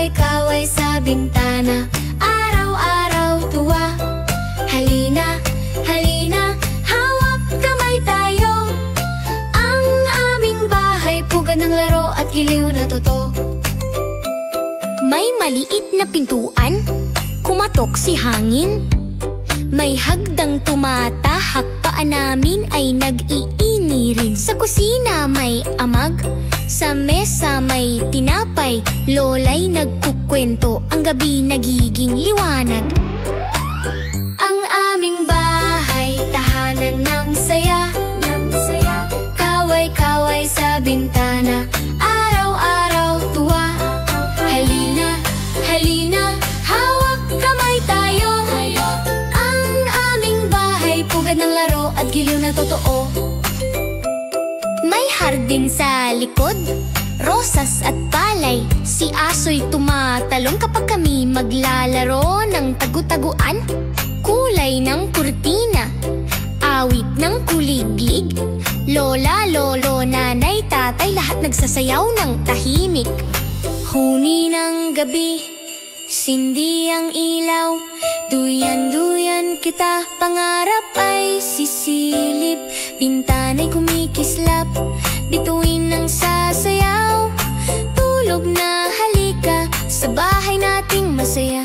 Kaway-kaway sa bintana, araw-araw tuwa. Halina, halina, hawak kamay tayo. Ang aming bahay, pugad ng laro at giliw na totoo. May maliit na pintuan, kumatok si hangin. May hagdang tumatahak, paan namin ay nag-iinirin. Sa kusina may amag, sa mesa may tinapay. Lola'y nagkukwento, ang gabi nagiging liwanag. Ang aming bahay, tahanan ng saya. Kaway-kaway sa bintana, araw-araw tuwa. Halina, halina, hawak kamay tayo. Ang aming bahay, pugad ng laro at giliw na totoo. May hardin sa likod, rosas at palay. Si aso'y tumatalong kapag kami maglalaro ng tagu-taguan. Kulay ng kurtina, awit ng kuliglig. Lola, lolo, nanay, tatay, lahat nagsasayaw ng tahimik. Huni ng gabi, sindi ang ilaw. Duyan-duyan kita, pangarap ay sisilip. Bintana'y kumikislap, bituin ng sasayaw. Tulog na, halika, sa bahay nating masaya.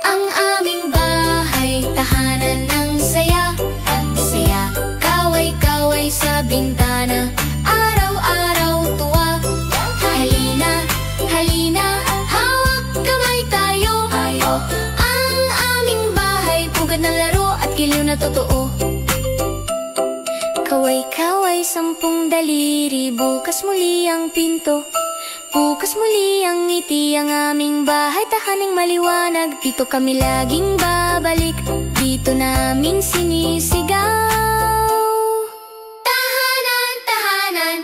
Ang aming bahay, tahanan ng saya. Kaway-kaway sa bintana, araw-araw tuwa. Halina, halina, hawak kamay tayo. Ang aming bahay, pugad ng laro at giliw na totoo. Kaway-kaway, 10 daliri, bukas muli ang pinto. Bukas muli ang ngiti, ang aming bahay, tahaning maliwanag. Dito kami laging babalik, dito namin sinisigaw. Tahanan, tahanan.